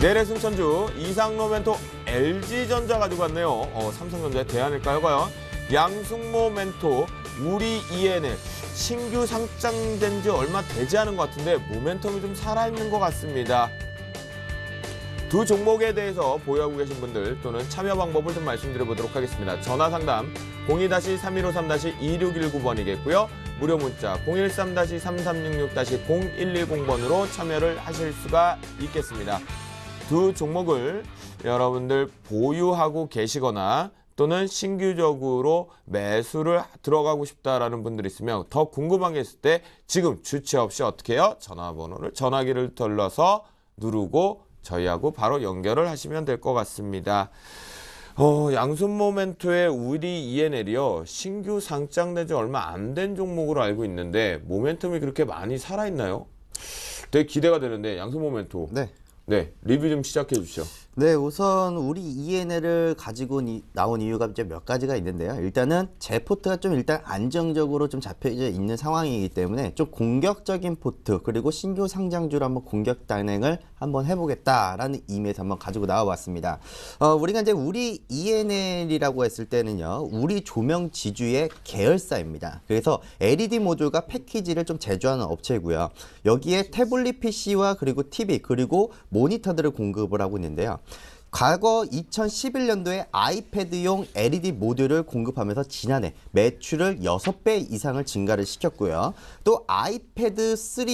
내래 승천주 이상로 멘토 LG전자 가지고 왔네요. 삼성전자의 대안일까요, 과연? 양승모 멘토 우리 ENL 신규 상장된 지 얼마 되지 않은 것 같은데 모멘텀이 좀 살아있는 것 같습니다. 두 종목에 대해서 보유하고 계신 분들 또는 참여 방법을 좀 말씀드려보도록 하겠습니다. 전화 상담 02-3153-2619번이겠고요. 무료 문자 013-3366-0110번으로 참여를 하실 수가 있겠습니다. 두 종목을 여러분들 보유하고 계시거나 또는 신규적으로 매수를 들어가고 싶다라는 분들이 있으면 더 궁금한 게 있을 때 지금 주체 없이 어떻게 해요? 전화기를 돌려서 누르고 저희하고 바로 연결을 하시면 될 것 같습니다. 양손모 멘토의 우리 ENL이요. 신규 상장된 지 얼마 안 된 종목으로 알고 있는데 모멘텀이 그렇게 많이 살아있나요? 되게 기대가 되는데 양손모 멘토. 네, 리뷰 좀 시작해 주시죠. 네, 우선 우리 ENL을 가지고 나온 이유가 이제 몇 가지가 있는데요. 일단은 제 포트가 좀 일단 안정적으로 좀 잡혀져 있는 상황이기 때문에 좀 공격적인 포트 그리고 신규 상장주로 한번 공격 단행을 한번 해보겠다라는 의미에서 한번 가지고 나와봤습니다. 우리가 이제 우리 ENL이라고 했을 때는요, 우리 조명 지주의 계열사입니다. 그래서 LED 모듈과 패키지를 좀 제조하는 업체고요. 여기에 태블릿 PC와 그리고 TV 그리고 모니터들을 공급을 하고 있는데요. 과거 2011년도에 아이패드용 LED 모듈을 공급하면서 지난해 매출을 6배 이상을 증가를 시켰고요. 또 아이패드 3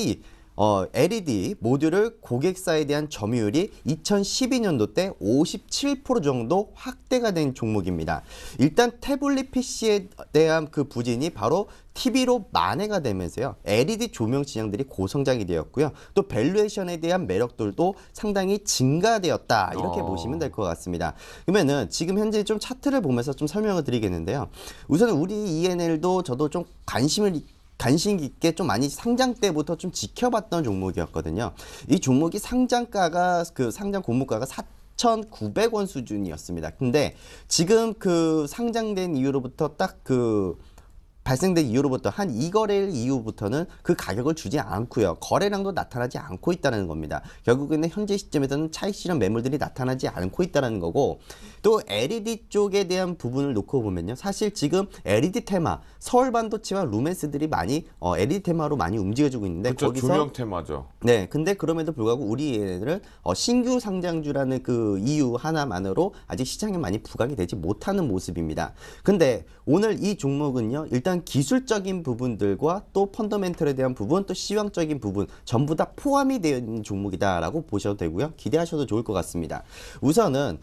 LED 모듈을 고객사에 대한 점유율이 2012년도 때 57% 정도 확대가 된 종목입니다. 일단 태블릿 PC에 대한 그 부진이 바로 TV로 만회가 되면서요. LED 조명 시장들이 고성장이 되었고요. 또 밸류에이션에 대한 매력들도 상당히 증가되었다. 이렇게 보시면 될 것 같습니다. 그러면은 지금 현재 좀 차트를 보면서 좀 설명을 드리겠는데요. 우선 우리 ENL도 저도 좀 관심 깊게 좀 많이 상장 때부터 좀 지켜봤던 종목이었거든요. 이 종목이 상장가가 상장 공모가가 4,900원 수준이었습니다. 근데 지금 그 상장된 이후로부터 발생된 이후로부터 한 2거래일 이후부터는 그 가격을 주지 않고요. 거래량도 나타나지 않고 있다는 겁니다. 결국에는 현재 시점에서는 차익 실현 매물들이 나타나지 않고 있다는 거고, 또 LED 쪽에 대한 부분을 놓고 보면요. 사실 지금 LED 테마, 서울반도체와 루멘스들이 많이 LED 테마로 많이 움직여주고 있는데, 그렇죠. 거기서 조명 테마죠. 네. 근데 그럼에도 불구하고 우리 얘네들은 신규 상장주라는 그 이유 하나만으로 아직 시장에 많이 부각이 되지 못하는 모습입니다. 근데 오늘 이 종목은요. 일단 기술적인 부분들과 또 펀더멘털에 대한 부분, 또 시황적인 부분 전부 다 포함이 되어 있는 종목이다라고 보셔도 되고요. 기대하셔도 좋을 것 같습니다. 우선은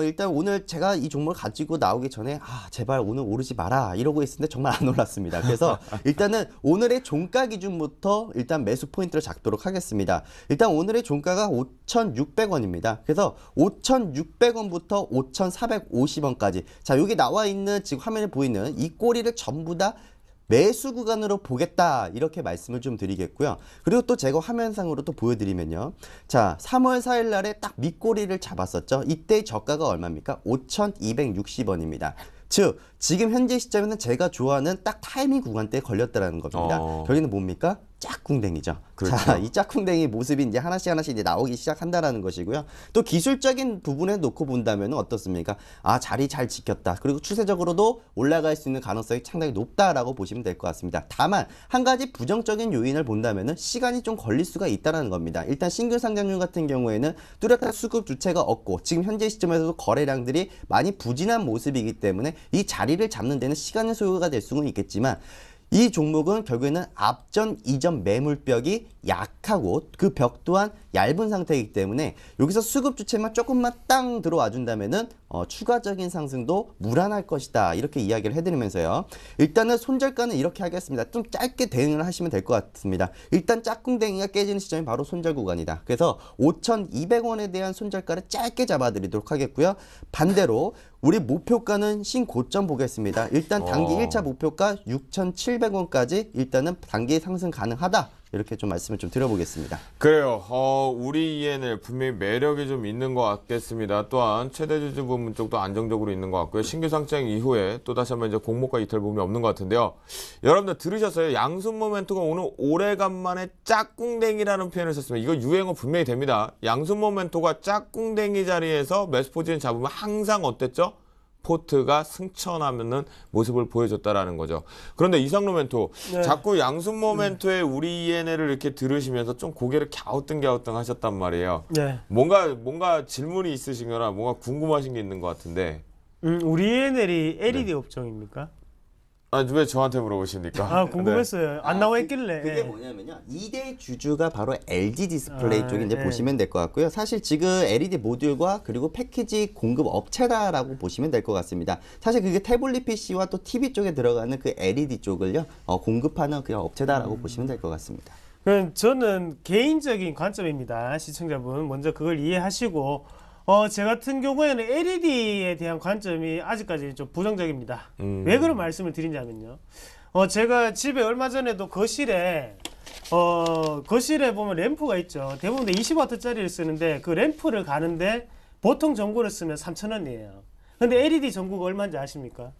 일단 오늘 제가 이 종목을 가지고 나오기 전에 제발 오늘 오르지 마라 이러고 있었는데 정말 안 올랐습니다. 그래서 일단은 오늘의 종가 기준부터 일단 매수 포인트를 잡도록 하겠습니다. 일단 오늘의 종가가 5,600원입니다. 그래서 5,600원부터 5,450원까지 자, 여기 나와 있는 지금 화면에 보이는 이 꼬리를 전부 다 매수 구간으로 보겠다 이렇게 말씀을 좀 드리겠고요. 그리고 또 제가 화면상으로 또 보여드리면요. 자, 3월 4일 날에 딱 밑꼬리를 잡았었죠. 이때 저가가 얼마입니까? 5,260원입니다. 즉 지금 현재 시점에는 제가 좋아하는 딱 타이밍 구간대에 걸렸다라는 겁니다. 여기는 뭡니까? 짝꿍댕이죠. 그렇죠. 자, 이 짝꿍댕이 모습이 이제 하나씩 이제 나오기 시작한다라는 것이고요. 또 기술적인 부분에 놓고 본다면 어떻습니까? 자리 잘 지켰다. 그리고 추세적으로도 올라갈 수 있는 가능성이 상당히 높다라고 보시면 될 것 같습니다. 다만 한 가지 부정적인 요인을 본다면은 시간이 좀 걸릴 수가 있다는 겁니다. 일단 신규 상장률 같은 경우에는 뚜렷한 수급 주체가 없고 지금 현재 시점에서도 거래량들이 많이 부진한 모습이기 때문에 이 자리를 잡는 데는 시간의 소요가 될 수는 있겠지만 이 종목은 결국에는 앞전 이전 매물벽이 약하고 그 벽 또한 얇은 상태이기 때문에 여기서 수급 주체만 조금만 땅 들어와 준다면은 추가적인 상승도 무난할 것이다 이렇게 이야기를 해드리면서요. 일단은 손절가는 이렇게 하겠습니다. 좀 짧게 대응을 하시면 될 것 같습니다. 일단 짝꿍댕이가 깨지는 시점이 바로 손절 구간이다. 그래서 5,200원에 대한 손절가를 짧게 잡아드리도록 하겠고요. 반대로 우리 목표가는 신고점 보겠습니다. 일단 단기 1차 목표가 6,700원까지 일단은 단기 상승 가능하다. 이렇게 좀 말씀을 좀 드려보겠습니다. 그래요. 우리 ENL 분명히 매력이 좀 있는 것 같겠습니다. 또한 최대 주주 부문 쪽도 안정적으로 있는 것 같고요. 신규 상장 이후에 또 다시 한번 이제 공모가 이탈 부분이 없는 것 같은데요. 여러분들 들으셨어요? 양순 모멘토가 오늘 오래간만에 짝꿍댕이라는 표현을 썼습니다. 이거 유행어 분명히 됩니다. 양순 모멘토가 짝꿍댕이 자리에서 매수 포지션 잡으면 항상 어땠죠? 포트가 승천하는 모습을 보여줬다라는 거죠. 그런데 이상로 멘토, 네. 자꾸 양순 모멘토의 우리 ENL을 이렇게 들으시면서 좀 고개를 갸우뚱갸우뚱 하셨단 말이에요. 네. 뭔가 질문이 있으신거나 뭔가 궁금하신 게 있는 것 같은데. 우리 ENL이 LED 네. 업종입니까? 왜 저한테 물어보십니까? 아, 궁금했어요. 안 나와 있길래. 그게 예. 뭐냐면요. 2대 주주가 바로 LG 디스플레이 아, 쪽에 이제 예. 보시면 될 것 같고요. 사실 지금 LED 모듈과 그리고 패키지 공급 업체다라고 보시면 될 것 같습니다. 사실 그게 태블릿 PC와 또 TV 쪽에 들어가는 그 LED 쪽을요. 공급하는 그냥 업체다라고 보시면 될 것 같습니다. 저는 개인적인 관점입니다. 시청자분 먼저 그걸 이해하시고 제 같은 경우에는 LED에 대한 관점이 아직까지 좀 부정적입니다. 왜 그런 말씀을 드리냐면요. 제가 집에 얼마 전에도 거실에 보면 램프가 있죠. 대부분 20W짜리를 쓰는데 그 램프를 가는데 보통 전구를 쓰면 3,000원이에요. 근데 LED 전구가 얼마인지 아십니까?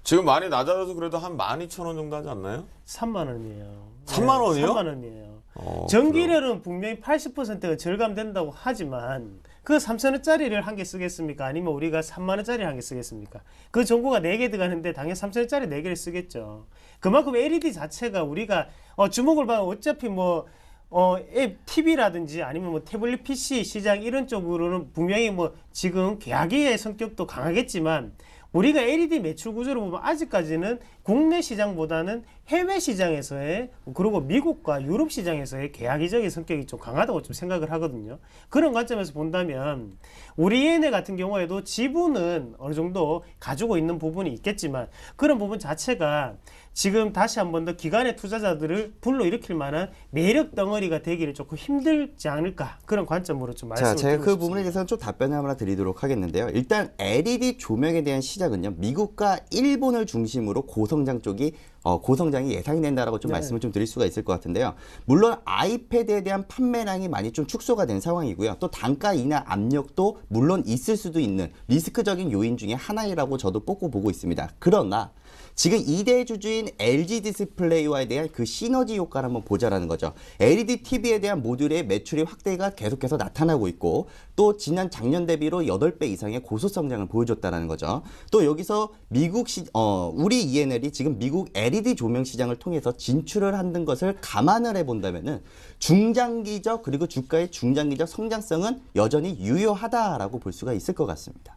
지금 많이 낮아져서 그래도 한 12,000원 정도 하지 않나요? 3만 원이에요. 3만 원이요? 3만 원이에요. 그래요? 전기료는 분명히 80%가 절감된다고 하지만 그 3,000원짜리를 한 개 쓰겠습니까? 아니면 우리가 3만 원짜리를 한 개 쓰겠습니까? 그 전구가 4개 들어가는데 당연히 3,000원짜리 4개를 쓰겠죠. 그만큼 LED 자체가 우리가 주목을 받으면 어차피 TV라든지 아니면 태블릿 PC 시장 이런 쪽으로는 분명히 지금 계약의 성격도 강하겠지만 우리가 LED 매출 구조를 보면 아직까지는 국내 시장보다는 해외 시장에서의 그리고 미국과 유럽 시장에서의 계약이적인 성격이 좀 강하다고 좀 생각을 하거든요. 그런 관점에서 본다면 우리 ENL 같은 경우에도 지분은 어느 정도 가지고 있는 부분이 있겠지만 그런 부분 자체가 지금 다시 한 번 더 기관의 투자자들을 불러일으킬 만한 매력 덩어리가 되기를 조금 힘들지 않을까 그런 관점으로 좀 말씀을 자, 제가 드리고 그 싶습니다. 부분에 대해서는 좀 답변을 하나 드리도록 하겠는데요. 일단 LED 조명에 대한 시장은요. 미국과 일본을 중심으로 고성장 쪽이 고성장이 예상이 된다라고 좀 네. 말씀을 좀 드릴 수가 있을 것 같은데요. 물론 아이패드에 대한 판매량이 많이 좀 축소가 된 상황이고요. 또 단가 인하 압력도 물론 있을 수도 있는 리스크적인 요인 중에 하나이라고 저도 뽑고 보고 있습니다. 그러나 지금 2대 주주인 LG 디스플레이와에 대한 그 시너지 효과를 한번 보자라는 거죠. LED TV에 대한 모듈의 매출의 확대가 계속해서 나타나고 있고 또 작년 대비로 8배 이상의 고속 성장을 보여줬다는 거죠. 또 여기서 우리 ENL이 지금 미국 LED 조명 시장을 통해서 진출을 하는 것을 감안을 해본다면은 중장기적 그리고 주가의 중장기적 성장성은 여전히 유효하다라고 볼 수가 있을 것 같습니다.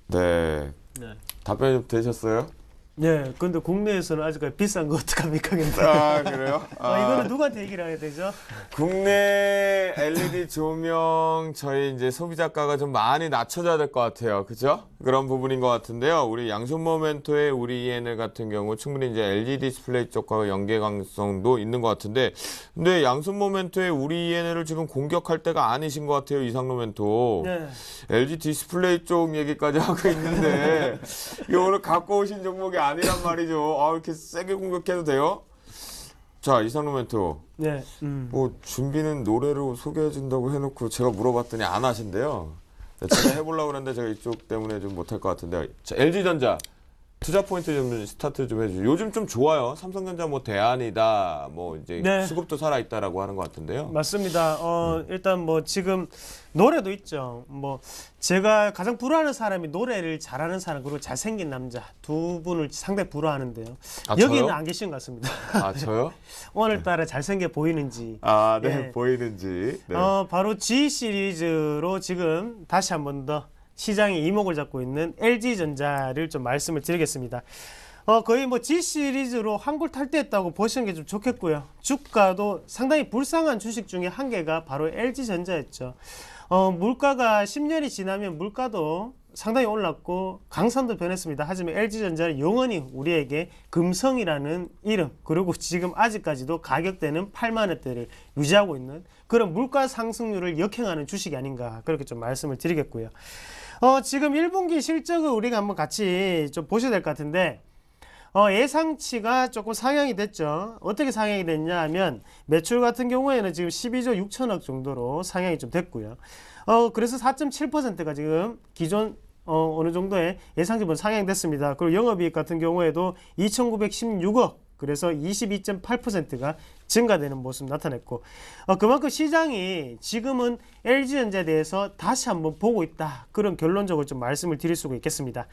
네. 네. 답변이 좀 되셨어요? 네, 근데 국내에서는 아직까지 비싼 거 어떡합니까, 근데? 그래요? 이거는 누구한테 얘기를 해야 되죠? 국내 LED 조명 저희 이제 소비자가가 좀 많이 낮춰져야 될 것 같아요. 그죠? 그런 부분인 것 같은데요. 우리 양손 모멘토의 우리 ENL 같은 경우 충분히 이제 LED 디스플레이 쪽과 연계 가능성도 있는 것 같은데, 근데 양손 모멘토의 우리 ENL을 지금 공격할 때가 아니신 것 같아요. 이상로 멘토. 네. LG 디스플레이 쪽 얘기까지 하고 있는데 이거 오늘 갖고 오신 종목이 아니란 말이죠. 이렇게 세게 공격해도 돼요? 자, 이상로 멘토. 네. 준비는 노래로 소개해준다고 해놓고 제가 물어봤더니 안 하신대요. 제가 해보려고 그랬는데 제가 이쪽 때문에 좀 못할 것 같은데. 자, LG전자 투자 포인트 좀 스타트 좀 해주세요. 요즘 좀 좋아요. 삼성전자 대안이다. 이제 네. 수급도 살아있다라고 하는 것 같은데요. 맞습니다. 일단 지금 노래도 있죠. 제가 가장 부러워하는 사람이 노래를 잘하는 사람 그리고 잘생긴 남자 두 분을 상당히 부러워하는데요. 여기는 저요? 안 계신 것 같습니다. 저요? 오늘따라 잘생겨 보이는지. 네. 예. 보이는지. 네. 바로 G 시리즈로 지금 다시 한 번 더 시장의 이목을 잡고 있는 LG전자를 좀 말씀을 드리겠습니다. 거의 G 시리즈로 한골 탈퇴했다고 보시는 게 좀 좋겠고요. 주가도 상당히 불쌍한 주식 중에 한 개가 바로 LG전자였죠. 물가가 10년이 지나면 물가도 상당히 올랐고 강산도 변했습니다. 하지만 LG전자는 영원히 우리에게 금성이라는 이름 그리고 지금 아직까지도 가격대는 8만 원대를 유지하고 있는 그런 물가 상승률을 역행하는 주식이 아닌가 그렇게 좀 말씀을 드리겠고요. 지금 1분기 실적을 우리가 한번 같이 좀 보셔야 될 것 같은데 예상치가 조금 상향이 됐죠. 어떻게 상향이 됐냐 하면 매출 같은 경우에는 지금 12조 6천억 정도로 상향이 좀 됐고요. 그래서 4.7%가 지금 기존 어느 정도의 예상치보다 상향됐습니다. 그리고 영업이익 같은 경우에도 2,916억, 그래서 22.8%가 증가되는 모습 나타냈고, 그만큼 시장이 지금은 LG전자에 대해서 다시 한번 보고 있다, 그런 결론적으로 좀 말씀을 드릴 수가 있겠습니다.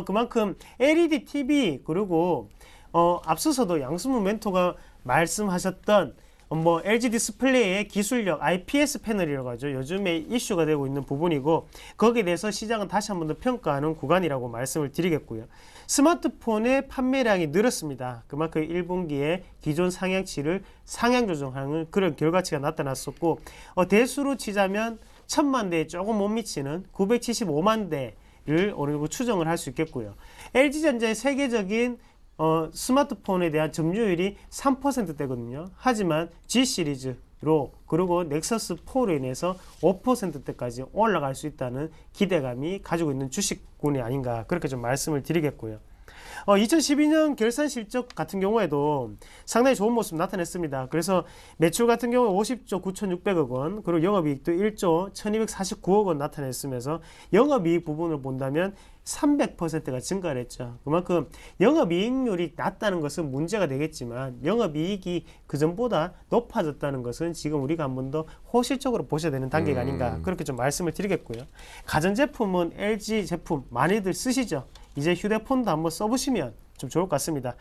그만큼 LED TV, 그리고 앞서서도 양승문 멘토가 말씀하셨던 뭐 LG 디스플레이의 기술력, IPS 패널이라고 하죠. 요즘에 이슈가 되고 있는 부분이고, 거기에 대해서 시장은 다시 한 번 더 평가하는 구간이라고 말씀을 드리겠고요. 스마트폰의 판매량이 늘었습니다. 그만큼 1분기에 기존 상향치를 상향 조정하는 그런 결과치가 나타났었고, 대수로 치자면 1,000만 대에 조금 못 미치는 975만 대를 어느 정도 추정을 할 수 있겠고요. LG전자의 세계적인 스마트폰에 대한 점유율이 3%대거든요. 하지만 G 시리즈로, 그리고 넥서스 4로 인해서 5%대까지 올라갈 수 있다는 기대감이 가지고 있는 주식군이 아닌가, 그렇게 좀 말씀을 드리겠고요. 2012년 결산 실적 같은 경우에도 상당히 좋은 모습 나타냈습니다. 그래서 매출 같은 경우 50조 9,600억 원, 그리고 영업이익도 1조 1,249억 원 나타냈으면서 영업이익 부분을 본다면 300%가 증가를 했죠. 그만큼 영업이익률이 낮다는 것은 문제가 되겠지만, 영업이익이 그전보다 높아졌다는 것은 지금 우리가 한 번 더 호실적으로 보셔야 되는 단계가 아닌가, 그렇게 좀 말씀을 드리겠고요. 가전제품은 LG 제품 많이들 쓰시죠. 이제 휴대폰도 한번 써보시면 좀 좋을 것 같습니다.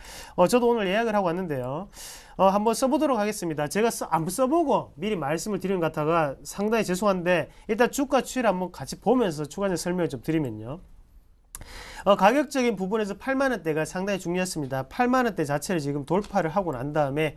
저도 오늘 예약을 하고 왔는데요. 한번 써보도록 하겠습니다. 제가 안 써보고 미리 말씀을 드리는 것 같아가 상당히 죄송한데, 일단 주가 추이를 한번 같이 보면서 추가적인 설명을 좀 드리면요. 가격적인 부분에서 8만원대가 상당히 중요했습니다. 8만원대 자체를 지금 돌파를 하고 난 다음에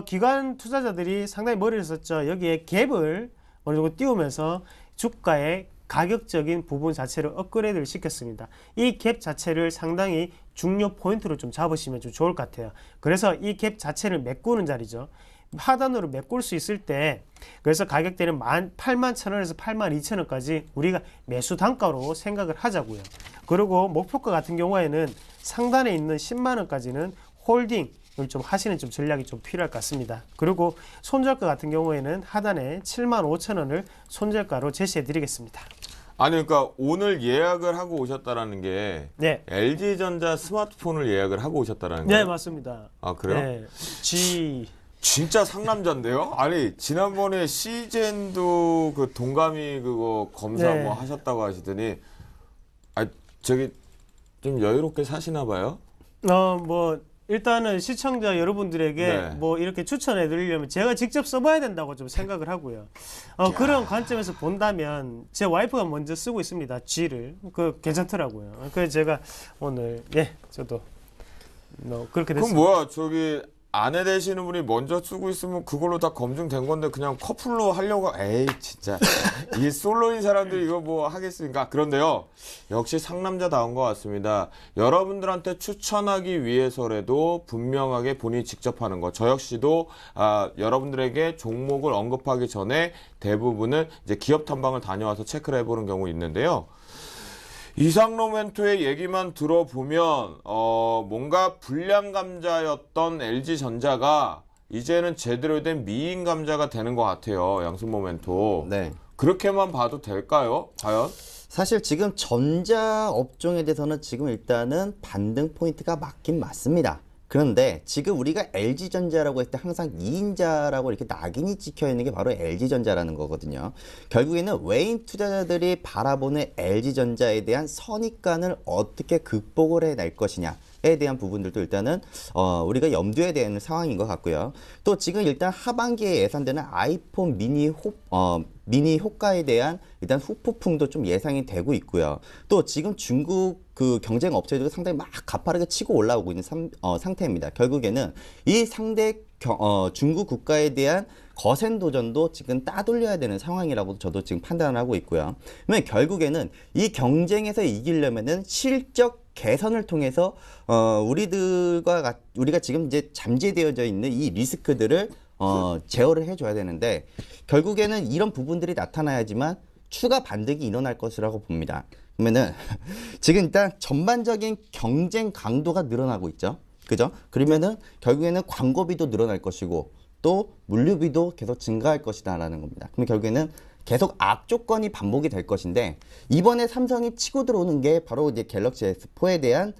기관 투자자들이 상당히 머리를 썼죠. 여기에 갭을 어느 정도 띄우면서 주가의 가격적인 부분 자체를 업그레이드를 시켰습니다. 이 갭 자체를 상당히 중요 포인트로 좀 잡으시면 좀 좋을 것 같아요. 그래서 이 갭 자체를 메꾸는 자리죠. 하단으로 메꿀 수 있을 때, 그래서 가격대는 81,000원에서 82,000원까지 우리가 매수 단가로 생각을 하자고요. 그리고 목표가 같은 경우에는 상단에 있는 10만원까지는 홀딩을 좀 하시는 좀 전략이 좀 필요할 것 같습니다. 그리고 손절가 같은 경우에는 하단에 75,000원을 손절가로 제시해 드리겠습니다. 아니 그러니까 오늘 예약을 하고 오셨다라는 게 네. LG전자 스마트폰을 예약을 하고 오셨다라는 거예요? 네, 맞습니다. 아 그래요? 네. G 진짜 상남자인데요? 아니 지난번에 시젠도 그 동감이 그거 검사 네. 뭐 하셨다고 하시더니 저기 좀 여유롭게 사시나 봐요? 뭐 일단은 시청자 여러분들에게 네. 뭐 이렇게 추천해 드리려면 제가 직접 써봐야 된다고 좀 생각을 하고요. 그런 관점에서 본다면 제 와이프가 먼저 쓰고 있습니다. G를. 그 괜찮더라고요. 그래서 제가 오늘 저도 그렇게 그럼 됐습니다. 뭐야 저기 아내 되시는 분이 먼저 쓰고 있으면 그걸로 다 검증된 건데 그냥 커플로 하려고 에이 진짜 이 솔로인 사람들이 이거 뭐 하겠습니까? 그런데요 역시 상남자다운 것 같습니다. 여러분들한테 추천하기 위해서라도 분명하게 본인이 직접 하는 거. 저 역시도 여러분들에게 종목을 언급하기 전에 대부분은 이제 기업 탐방을 다녀와서 체크를 해보는 경우 있는데요. 이상로 멘토의 얘기만 들어보면 뭔가 불량 감자였던 LG전자가 이제는 제대로 된 미인 감자가 되는 것 같아요. 양승모 멘토. 네. 그렇게만 봐도 될까요? 과연? 사실 지금 전자 업종에 대해서는 지금 일단은 반등 포인트가 맞긴 맞습니다. 그런데 지금 우리가 LG전자라고 했을 때 항상 2인자라고 이렇게 낙인이 찍혀 있는 게 바로 LG전자라는 거거든요. 결국에는 외인 투자자들이 바라보는 LG전자에 대한 선입관을 어떻게 극복을 해낼 것이냐에 대한 부분들도 일단은 우리가 염두에 대는 상황인 것 같고요. 또 지금 일단 하반기에 예상되는 아이폰 미니 효과에 대한 일단 후폭풍도 좀 예상이 되고 있고요. 또 지금 중국 그 경쟁 업체들도 상당히 막 가파르게 치고 올라오고 있는 상태입니다. 결국에는 이 상대 중국 국가에 대한 거센 도전도 지금 따돌려야 되는 상황이라고 저도 지금 판단을 하고 있고요. 그러면 결국에는 이 경쟁에서 이기려면은 실적 개선을 통해서 우리가 지금 이제 잠재되어져 있는 이 리스크들을 제어를 해줘야 되는데, 결국에는 이런 부분들이 나타나야지만 추가 반등이 일어날 것이라고 봅니다. 그러면은 지금 일단 전반적인 경쟁 강도가 늘어나고 있죠. 그죠? 그러면은 결국에는 광고비도 늘어날 것이고 또 물류비도 계속 증가할 것이다라는 겁니다. 그럼 결국에는 계속 악조건이 반복이 될 것인데 이번에 삼성이 치고 들어오는 게 바로 이제 갤럭시 S4에 대한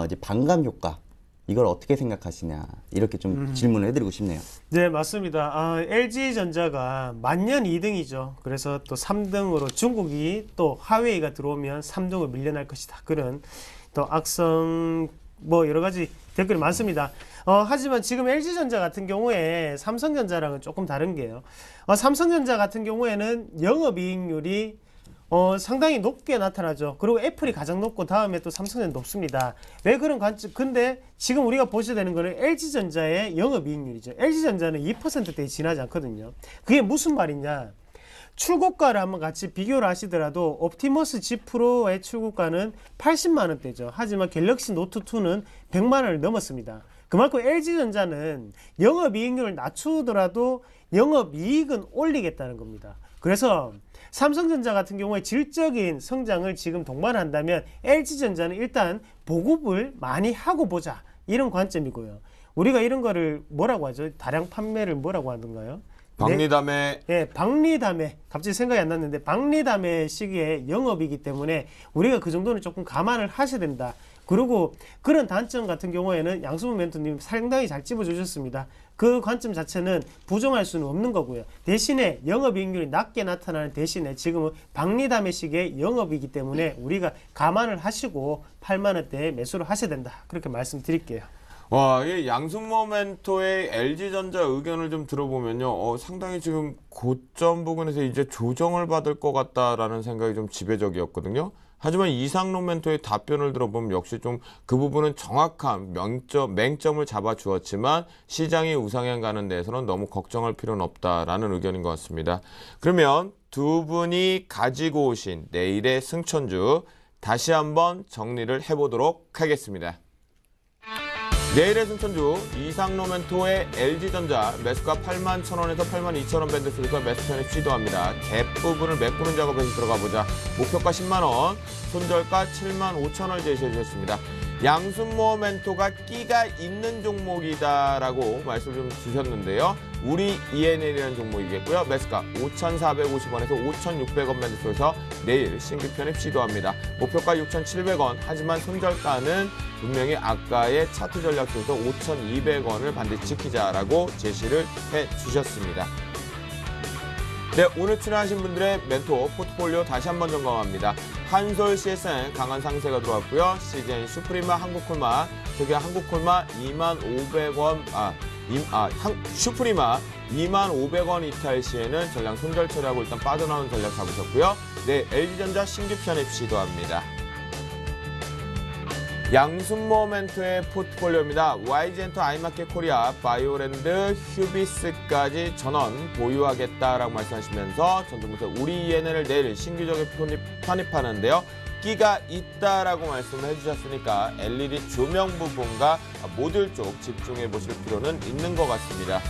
이제 반감 효과. 이걸 어떻게 생각하시냐 이렇게 좀 질문을 해드리고 싶네요. 네, 맞습니다. LG전자가 만년 2등이죠. 그래서 또 3등으로 중국이 또 화웨이가 들어오면 3등으로 밀려날 것이다. 그런 또 악성 뭐 여러 가지 댓글이 많습니다. 하지만 지금 LG전자 같은 경우에 삼성전자랑은 조금 다른 게요. 삼성전자 같은 경우에는 영업이익률이 상당히 높게 나타나죠. 그리고 애플이 가장 높고 다음에 또 삼성전자 높습니다. 왜 그런 관점? 근데 지금 우리가 보셔야 되는 거는 LG전자의 영업이익률이죠. LG전자는 2%대에 지나지 않거든요. 그게 무슨 말이냐? 출고가를 한번 같이 비교를 하시더라도 옵티머스 G 프로의 출고가는 80만 원대죠. 하지만 갤럭시 노트 2는 100만 원을 넘었습니다. 그만큼 LG전자는 영업이익률을 낮추더라도 영업이익은 올리겠다는 겁니다. 그래서 삼성전자 같은 경우에 질적인 성장을 지금 동반한다면 LG전자는 일단 보급을 많이 하고 보자 이런 관점이고요. 우리가 이런 거를 뭐라고 하죠? 다량 판매를 뭐라고 하던가요? 박리담회. 네, 박리담회. 갑자기 생각이 안 났는데 박리담회 시기에 영업이기 때문에 우리가 그 정도는 조금 감안을 하셔야 된다. 그리고 그런 단점 같은 경우에는 양수문 멘토님 상당히 잘 찝어주셨습니다. 그 관점 자체는 부정할 수는 없는 거고요. 대신에 영업이익률이 낮게 나타나는 대신에 지금은 박리담회 시기에 영업이기 때문에 우리가 감안을 하시고 8만 원대에 매수를 하셔야 된다. 그렇게 말씀드릴게요. 와, 이 양승모멘토의 LG전자 의견을 좀 들어보면요, 상당히 지금 고점 부근에서 이제 조정을 받을 것 같다라는 생각이 좀 지배적이었거든요. 하지만 이상록 멘토의 답변을 들어보면 역시 좀 그 부분은 정확한 맹점을 잡아주었지만 시장이 우상향 가는 데에서는 너무 걱정할 필요는 없다라는 의견인 것 같습니다. 그러면 두 분이 가지고 오신 내일의 승천주 다시 한번 정리를 해보도록 하겠습니다. 내일의 승천주 이상로 멘토의 LG전자 매수가 81,000원에서 82,000원 밴드 속에서 매수 편입 시도합니다. 갭 부분을 메꾸는 작업에서 들어가 보자. 목표가 10만원, 손절가 75,000원을 제시해 주셨습니다. 양순모 멘토가 끼가 있는 종목이다라고 말씀을 좀 주셨는데요. 우리 ENL이라는 종목이겠고요. 매수가 5,450원에서 5,600원 밴드 속에서 내일 신규 편입 시도합니다. 목표가 6,700원, 하지만 손절가는 분명히 아까의 차트 전략 속에서 5,200원을 반드시 지키자라고 제시를 해주셨습니다. 네, 오늘 출연하신 분들의 멘토 포트폴리오 다시 한번 점검합니다. 한솔 CSN 강한 상세가 들어왔고요. CGN 슈프리마 한국콜마, 저기 한국콜마 25,500원, 슈프리마 25,500원 이탈 시에는 전량 손절 처리하고 일단 빠져나오는 전략 잡으셨고요. 네, LG전자 신규 편입 시도합니다. 양순모 멘토의 포트폴리오입니다. YG엔터, 아이마켓 코리아, 바이오랜드, 휴비스까지 전원 보유하겠다라고 말씀하시면서 전통부터 우리 ENL을 내일 신규적인 편입하는데요. 끼가 있다라고 말씀을 해주셨으니까 LED 조명 부분과 모듈 쪽 집중해 보실 필요는 있는 것 같습니다.